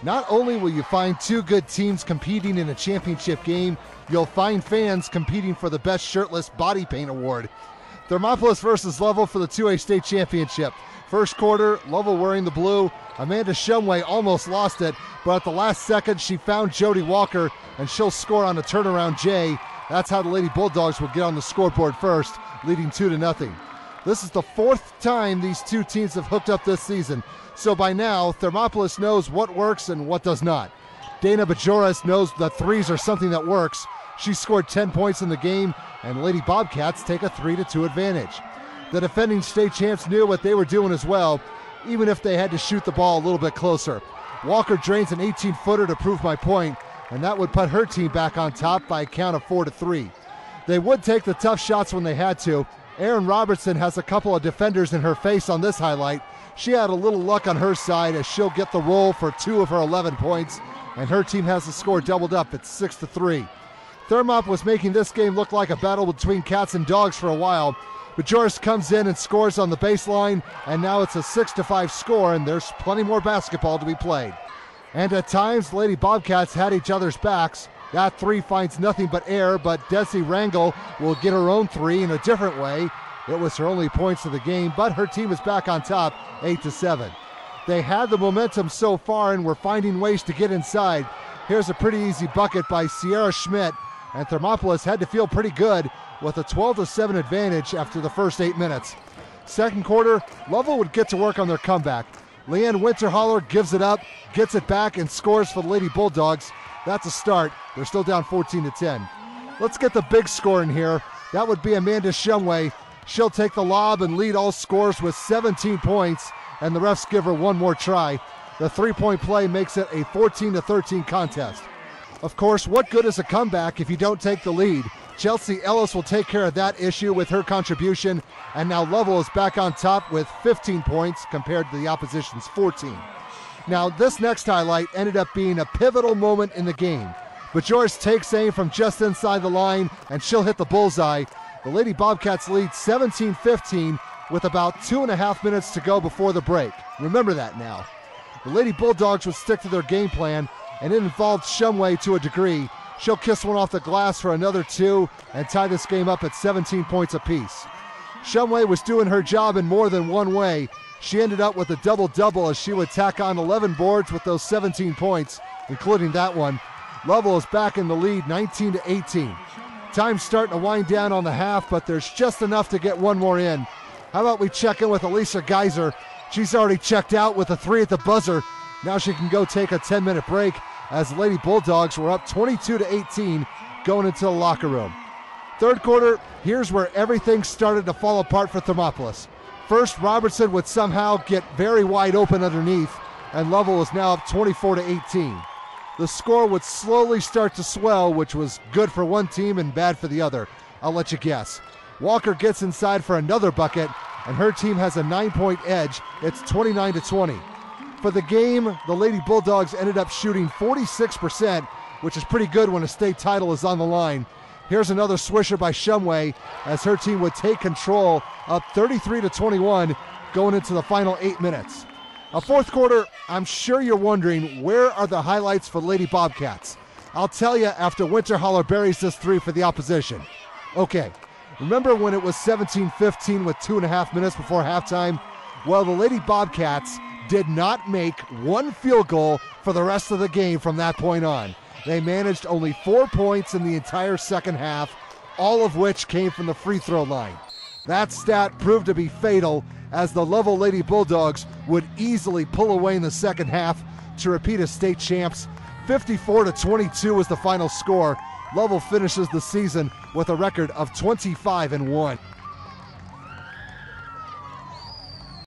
Not only will you find two good teams competing in a championship game, you'll find fans competing for the Best Shirtless Body Paint Award. Thermopolis versus Lovell for the 2A state championship. First quarter, Lovell wearing the blue. Amanda Shumway almost lost it, but at the last second, she found Jody Walker, and she'll score on a turnaround J. That's how the Lady Bulldogs will get on the scoreboard first, leading 2-0. This is the fourth time these two teams have hooked up this season, so by now, Thermopolis knows what works and what does not. Dana Bajoras knows that threes are something that works. She scored 10 points in the game, and Lady Bobcats take a 3-2 advantage. The defending state champs knew what they were doing as well, even if they had to shoot the ball a little bit closer. Walker drains an 18-footer to prove my point, and that would put her team back on top by a count of 4-3. They would take the tough shots when they had to. Erin Robertson has a couple of defenders in her face on this highlight. She had a little luck on her side as she'll get the roll for 2 of her 11 points, and her team has the score doubled up at 6-3. Thermop was making this game look like a battle between cats and dogs for a while, but Joris comes in and scores on the baseline, and now it's a 6-5 score, and there's plenty more basketball to be played. And at times, Lady Bobcats had each other's backs. That three finds nothing but air, but Desi Rangel will get her own three in a different way. It was her only points of the game, but her team is back on top, 8-7. They had the momentum so far and were finding ways to get inside. Here's a pretty easy bucket by Sierra Schmidt, and Thermopolis had to feel pretty good with a 12-7 advantage after the first 8 minutes. Second quarter, Lovell would get to work on their comeback. Leanne Winterholler gives it up, gets it back, and scores for the Lady Bulldogs. That's a start. They're still down 14-10. Let's get the big score in here. That would be Amanda Shumway. She'll take the lob and lead all scorers with 17 points, and the refs give her one more try. The three-point play makes it a 14-13 contest. Of course, what good is a comeback if you don't take the lead? Chelsea Ellis will take care of that issue with her contribution, and now Lovell is back on top with 15 points compared to the opposition's 14. Now, this next highlight ended up being a pivotal moment in the game. But Joris takes aim from just inside the line, and she'll hit the bullseye. The Lady Bobcats lead 17-15 with about 2.5 minutes to go before the break. Remember that now. The Lady Bulldogs would stick to their game plan, and it involved Shumway to a degree. She'll kiss one off the glass for another 2 and tie this game up at 17 points apiece. Shumway was doing her job in more than one way. She ended up with a double-double as she would tack on 11 boards with those 17 points, including that one. Lovell is back in the lead, 19-18. Time's starting to wind down on the half, but there's just enough to get one more in. How about we check in with Elisa Geiser? She's already checked out with a 3 at the buzzer. Now she can go take a 10-minute break as the Lady Bulldogs were up 22-18 going into the locker room. Third quarter, here's where everything started to fall apart for Thermopolis. First, Robertson would somehow get very wide open underneath, and Lovell was now up 24-18. The score would slowly start to swell, which was good for one team and bad for the other. I'll let you guess. Walker gets inside for another bucket, and her team has a 9-point edge. It's 29-20. For the game, the Lady Bulldogs ended up shooting 46%, which is pretty good when a state title is on the line. Here's another swisher by Shumway as her team would take control, up 33-21 going into the final 8 minutes. A fourth quarter, I'm sure you're wondering, where are the highlights for Lady Bobcats? I'll tell you after Winterholler buries this 3 for the opposition. Okay, remember when it was 17-15 with 2.5 minutes before halftime? Well, the Lady Bobcats did not make one field goal for the rest of the game from that point on. They managed only 4 points in the entire second half, all of which came from the free throw line. That stat proved to be fatal as the Lovell Lady Bulldogs would easily pull away in the second half to repeat as state champs. 54-22 was the final score. Lovell finishes the season with a record of 25-1.